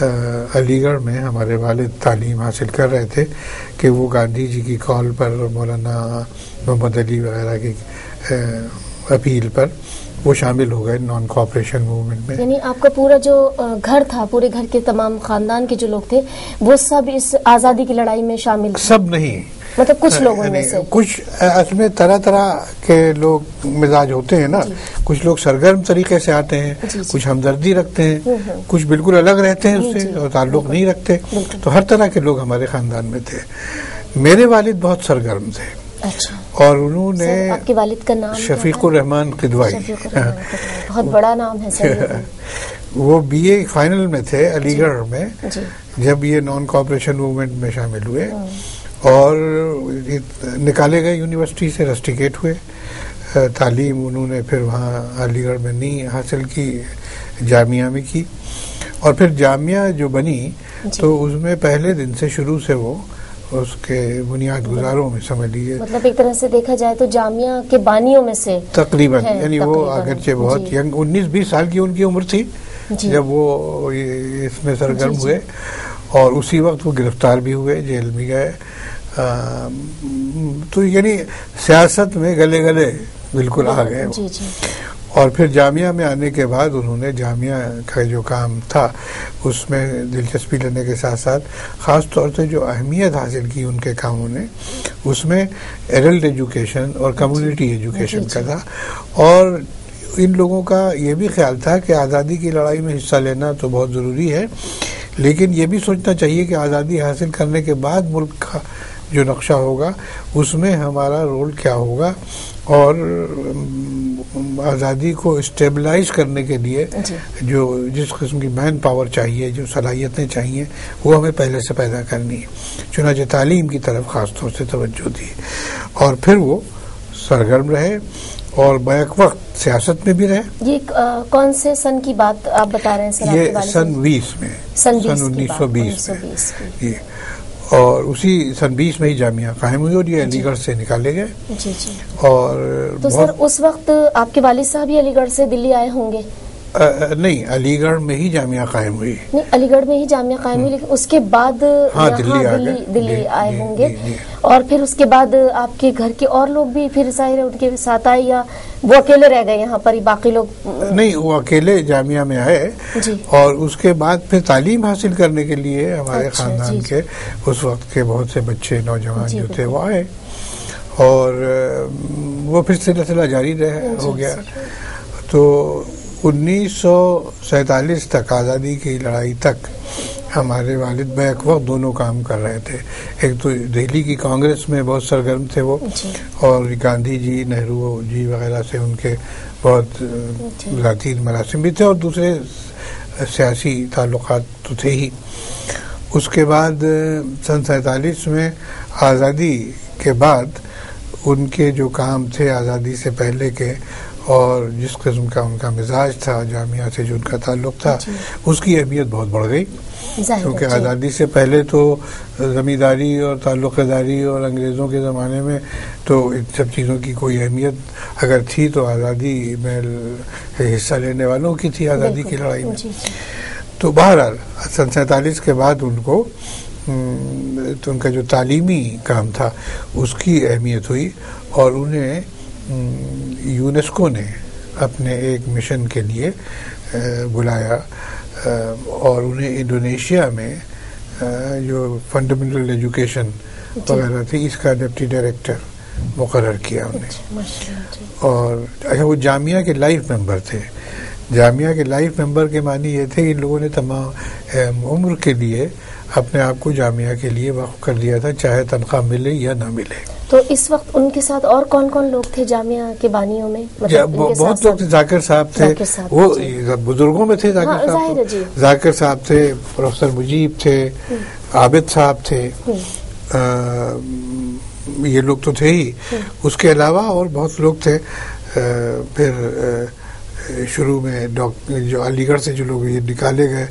علی گڑھ میں ہمارے والد تعلیم حاصل کر رہے تھے کہ وہ گاندھی جی کی کال پر اور مولانا محمد علی وغیرہ کی اپیل پر وہ شامل ہو گئے نان کوآپریشن موومنٹ میں. یعنی آپ کا پورا جو گھر تھا، پورے گھر کے تمام خاندان کے جو لوگ تھے وہ سب اس آزادی کی لڑائی میں شامل تھے؟ سب نہیں، مطلب کچھ لوگ ان میں سے. کچھ اصل میں طرح طرح کے لوگ مزاج ہوتے ہیں نا. کچھ لوگ سرگرم طریقے سے آتے ہیں، کچھ ہمدردی رکھتے ہیں، کچھ بالکل الگ رہتے ہیں اس سے اور تعلق نہیں رکھتے. تو ہر طرح کے لوگ ہمارے خاندان میں تھے. میرے والد بہت سرگرم تھے. اچھا. اور انہوں نے آپ کے والد کا نام شفیق الرحمان قدوائی، بہت بڑا نام ہے سر. وہ بی اے فائنل میں تھے علی گڑھ میں جب یہ نان کوآپریشن موومنٹ میں شامل ہوئے اور نکالے گئے یونیورسٹی سے، رسٹیکیٹ ہوئے. تعلیم انہوں نے پھر وہاں علی گڑھ میں نہیں حاصل کی، جامعہ میں کی. اور پھر جامعہ جو بنی تو اس میں پہلے دن سے شروع سے وہ اس کے بنیاد گزاروں میں سمجھ لیجیے، مطلب ایک طرح سے دیکھا جائے تو جامعہ کے بانیوں میں سے تقریباً. یعنی وہ اگرچہ بہت ینگ، 19-20 سال کی ان کی عمر تھی جب وہ اس میں سرگرم ہوئے. اور اسی وقت وہ گرفتار بھی ہوئے، جیل بھی گئے. تو یعنی سیاست میں گلے گلے بالکل آ گئے. اور پھر جامعہ میں آنے کے بعد انہوں نے جامعہ کا جو کام تھا اس میں دلچسپی لینے کے ساتھ ساتھ خاص طور سے جو اہمیت حاصل کی ان کے کاموں نے اس میں ایڈلٹ ایجوکیشن اور کمیونٹی ایجوکیشن کا تھا. اور ان لوگوں کا یہ بھی خیال تھا کہ آزادی کی لڑائی میں حصہ لینا تو بہت ضروری ہے، لیکن یہ بھی سوچنا چاہیے کہ آزادی حاصل کرنے کے بعد ملک کا جو نقشہ ہوگا اس میں ہمارا رول کیا ہوگا. اور آزادی کو اسٹیبلائز کرنے کے لیے جو جس قسم کی مین پاور چاہیے، جو صلاحیتیں چاہیے، وہ ہمیں پہلے سے پیدا کرنی ہے. چنانچہ تعلیم کی طرف خاص طور سے توجہ دی اور پھر وہ سرگرم رہے اور بیک وقت سیاست میں بھی رہے. یہ کون سے سن کی بات آپ بتا رہے ہیں سر؟ یہ سن 20 میں، سن 1920 میں. اور اسی سن 20 میں ہی جامعہ قائم ہوئی اور یہ علی گڑھ سے نکالے گئے. اور تو سر اس وقت آپ کے والد صاحب ہی علی گڑھ سے دلی آئے ہوں گے؟ نہیں، علی گڑھ میں ہی جامعہ قائم ہوئی. نہیں، علی گڑھ میں ہی جامعہ قائم ہوئی، لیکن اس کے بعد دلی آئے ہوں گے. اور پھر اس کے بعد آپ کے گھر کے اور لوگ بھی پھر ظاہر ہے ان کے ساتھ آئے یا وہ اکیلے رہ گئے یہاں پر ہی؟ باقی لوگ نہیں، وہ اکیلے جامعہ میں آئے. اور اس کے بعد پھر تعلیم حاصل کرنے کے لیے ہمارے خاندان کے اس وقت کے بہت سے بچے نوجوان جو تھے وہ آئے اور وہ پھر سلسلہ جاری ہو گیا. تو 1947 تک، آزادی کی لڑائی تک، ہمارے والد بیک وقت دونوں کام کر رہے تھے. ایک تو دہلی کی کانگریس میں بہت سرگرم تھے وہ، اور گاندھی جی، نہرو جی وغیرہ سے ان کے بہت ذاتی مراسم بھی تھے، اور دوسرے سیاسی تعلقات تو تھے ہی. اس کے بعد سن 47 میں آزادی کے بعد ان کے جو کام تھے آزادی سے پہلے کے اور جس قسم کا ان کا مزاج تھا، جامعہ سے جو ان کا تعلق تھا، اس کی اہمیت بہت بڑھ گئی. کیونکہ آزادی سے پہلے تو زمینداری اور تعلق داری اور انگریزوں کے زمانے میں تو ان سب چیزوں کی کوئی اہمیت اگر تھی تو آزادی میں حصہ لینے والوں کی تھی، آزادی کی لڑائی میں. تو بہرحال سن 47 کے بعد ان کو تو ان کا جو تعلیمی کام تھا اس کی اہمیت ہوئی اور انہیں یونیسکو نے اپنے ایک مشن کے لیے بلایا اور انہیں انڈونیشیا میں جو فنڈامنٹل ایجوکیشن وغیرہ تھی اس کا ڈپٹی ڈائریکٹر مقرر کیا انہیں. اور اچھا، وہ جامعہ کے لائف ممبر تھے. جامعہ کے لائف ممبر کے معنی یہ تھے کہ ان لوگوں نے تمام عمر کے لیے اپنے آپ کو جامعہ کے لیے وقف کر دیا تھا، چاہے تنخواہ ملے یا نہ ملے. تو اس وقت ان کے ساتھ اور کون کون لوگ تھے جامعہ کے بانیوں میں؟ بہت لوگ تھے. ذاکر صاحب تھے، وہ بزرگوں میں تھے. ذاکر صاحب تھے، پروفیسر مجیب تھے، عابد صاحب تھے، یہ لوگ تو تھے ہی. اس کے علاوہ اور بہت لوگ تھے. پھر شروع میں جو علی گڑھ سے جو لوگ یہ نکالے گئے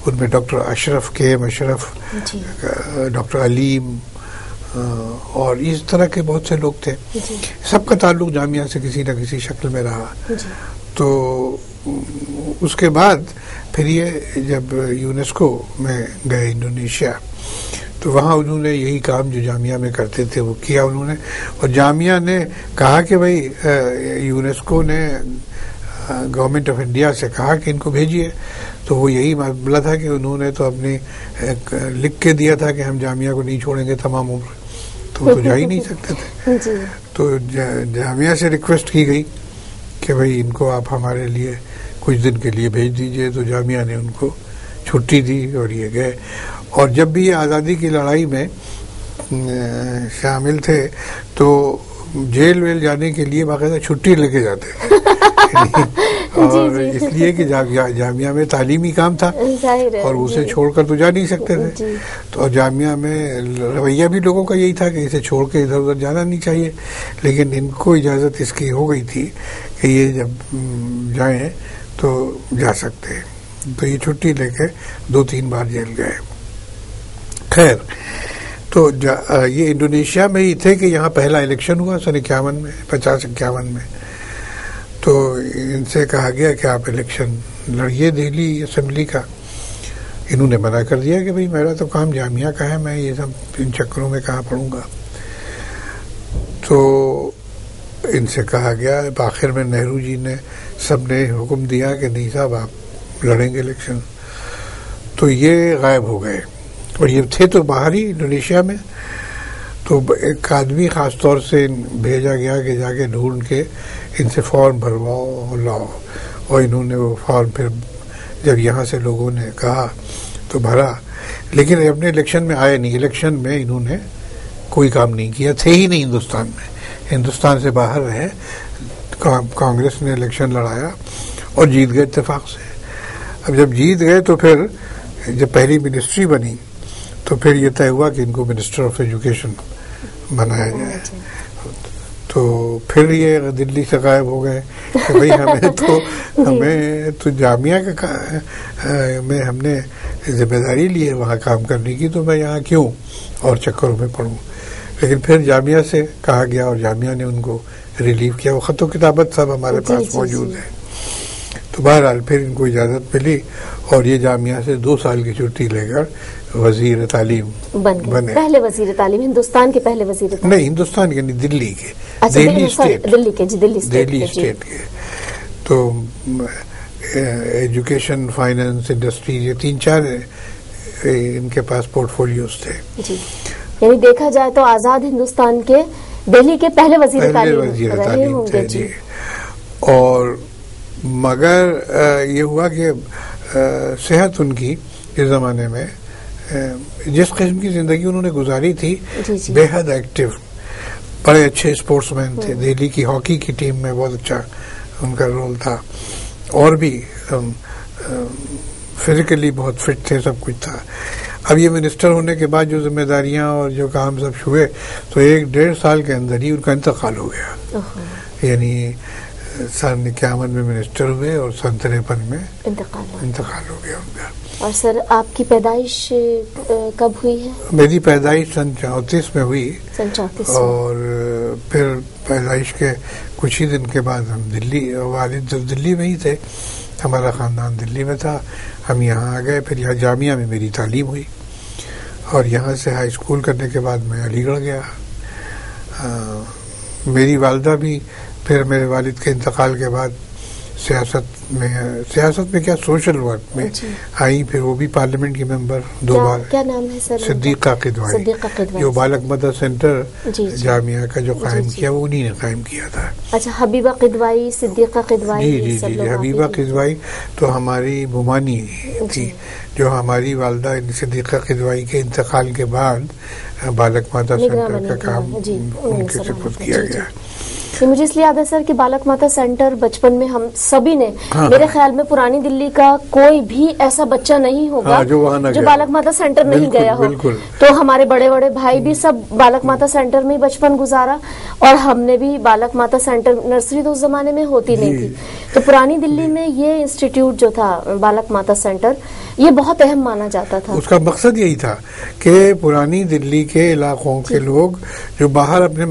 ان میں ڈاکٹر اشرف، کے ایم اشرف، ڈاکٹر علیم اور اس طرح کے بہت سے لوگ تھے. سب کا تعلق جامعہ سے کسی نہ کسی شکل میں رہا. تو اس کے بعد پھر یہ جب یونیسکو میں گئے انڈونیشیا تو وہاں انہوں نے یہی کام جو جامعہ میں کرتے تھے وہ کیا انہوں نے. اور جامعہ نے کہا کہ بھائی یونیسکو نے گورنمنٹ آف انڈیا سے کہا کہ ان کو بھیجیے. تو وہ یہی معاملہ تھا کہ انہوں نے تو اپنی لکھ کے دیا تھا کہ ہم جامعہ کو نہیں چھوڑیں گے تمام عمر, تو وہ تو جا ہی نہیں سکتے تھے. تو جامعہ سے ریکویسٹ کی گئی کہ بھائی ان کو آپ ہمارے لیے کچھ دن کے لیے بھیج دیجئے. تو جامعہ نے ان کو چھٹی دی اور یہ گئے. اور جب بھی یہ آزادی کی لڑائی میں شامل تھے تو جیل ویل جانے کے لیے باقاعدہ چھٹی لے کے جاتے تھے. اور اس لیے کہ جامعہ میں تعلیمی کام تھا اور اسے چھوڑ کر تو جا نہیں سکتے تھے. تو جامعہ میں رویہ بھی لوگوں کا یہی تھا کہ اسے چھوڑ کے ادھر ادھر جانا نہیں چاہیے, لیکن ان کو اجازت اس کی ہو گئی تھی کہ یہ جب جائیں تو جا سکتے ہیں. تو یہ چھٹی لے کے 2-3 بار جیل گئے. خیر, تو یہ انڈونیشیا میں ہی تھے کہ یہاں پہلا الیکشن ہوا سن 51 میں 50-51 میں. تو ان سے کہا گیا کہ آپ الیکشن لڑیے دہلی اسمبلی کا. انہوں نے منع کر دیا کہ بھئی میرا تو کام جامعہ کا ہے, میں یہ سب ان چکروں میں کہاں پڑوں گا. تو ان سے کہا گیا, آخر میں نہرو جی نے سب نے حکم دیا کہ نہیں صاحب آپ لڑیں گے الیکشن. تو یہ غائب ہو گئے اور یہ تھے تو باہر ہی انڈونیشیا میں. تو ایک آدمی خاص طور سے بھیجا گیا کہ جا کے ڈھونڈ کے ان سے فارم بھرواؤ لاؤ. اور انہوں نے وہ فارم پھر جب یہاں سے لوگوں نے کہا تو بھرا, لیکن اپنے الیکشن میں آئے نہیں. الیکشن میں انہوں نے کوئی کام نہیں کیا, تھے ہی نہیں ہندوستان میں, ہندوستان سے باہر رہے. کانگریس نے الیکشن لڑایا اور جیت گئے اتفاق سے. اب جب جیت گئے تو پھر جب پہلی منسٹری بنی تو پھر یہ طے ہوا کہ ان کو منسٹر آف ایجوکیشن بنایا جائے. تو پھر یہ دلی سے غائب ہو گئے کہ بھئی ہمیں تو جامعہ کا میں ہم نے ذمہ داری لی ہے وہاں کام کرنے کی, تو میں یہاں کیوں اور چکروں میں پڑوں. لیکن پھر جامعہ سے کہا گیا اور جامعہ نے ان کو ریلیف کیا. وہ خط و کتابت سب ہمارے پاس موجود ہے. تو بہرحال پھر ان کو اجازت ملی اور یہ جامعہ سے 2 سال کی چھٹی لے کر وزیر تعلیم بنے. پہلے وزیر تعلیم ہندوستان کے پہلے وزیر تعلیم نہیں, ہندوستان کے نہیں, دلی کے, دہلی اسٹیٹ کے. تو ایجوکیشن, فائنانس, انڈسٹری, یہ 3-4 ان کے پاس پورٹ فولیوز تھے. یعنی دیکھا جائے تو آزاد ہندوستان کے دہلی کے پہلے وزیر تعلیم تھے. جی. اور مگر یہ ہوا کہ صحت ان کی اس زمانے میں جس قسم کی زندگی انہوں نے گزاری تھی بے حد ایکٹیو, بڑے اچھے اسپورٹس مین تھے. دہلی کی ہاکی کی ٹیم میں بہت اچھا ان کا رول تھا, اور بھی فزیکلی بہت فٹ تھے, سب کچھ تھا. اب یہ منسٹر ہونے کے بعد جو ذمہ داریاں اور جو کام سب ہوئے تو 1-1.5 سال کے اندر ہی ان کا انتقال ہو گیا. یعنی سن 51 میں منسٹر ہوئے اور سن 53 میں انتقال ہو گیا ان کا. اور سر آپ کی پیدائش کب ہوئی ہے؟ میری پیدائش سن 34 میں ہوئی. سن 34. اور پھر پیدائش کے کچھ ہی دن کے بعد ہم دلی, والد جب دلی میں ہی تھے, ہمارا خاندان دلی میں تھا, ہم یہاں آ گئے. پھر یہاں جامعہ میں میری تعلیم ہوئی اور یہاں سے ہائی اسکول کرنے کے بعد میں علی گڑھ گیا. میری والدہ بھی پھر میرے والد کے انتقال کے بعد سیاست میں کیا سوشل ورک میں آئی. پھر وہ بھی پارلیمنٹ کی ممبر 2 بار. کیا نام ہے سر؟ صدیقہ قدوائی. جو بالک مدر سینٹر جامعہ کا جو قائم کیا وہ انہی نے قائم کیا تھا. اچھا, حبیبہ قدوائی, صدیقہ قدوائی. جی. حبیبہ قدوائی تو ہماری بمانی تھی, جو ہماری والدہ صدیقہ قدوائی کے انتقال کے بعد بالک ماتا سینٹر کا کام ان کے سپرد کیا گیا. مجھے اس لیے یاد ہے سر کہ بالک ماتا سینٹر بچپن میں ہم سبھی نے, میرے خیال میں پرانی دلی کا کوئی بھی ایسا بچہ نہیں ہوگا جو بالک ماتا سینٹر نہیں گیا ہو. تو ہمارے بڑے بڑے بھائی بھی سب بالک ماتا سینٹر میں بچپن گزارا, اور ہم نے بھی بالک ماتا سینٹر, نرسری تو اس زمانے میں ہوتی نہیں تھی, تو پرانی دلی میں یہ انسٹیٹیوٹ جو تھا بالک ماتا سینٹر یہ بہت اہم مانا جاتا تھا. اس کا مقصد یہی تھا کہ پرانی دلی کے علاقوں کے لوگ جو باہر اپنے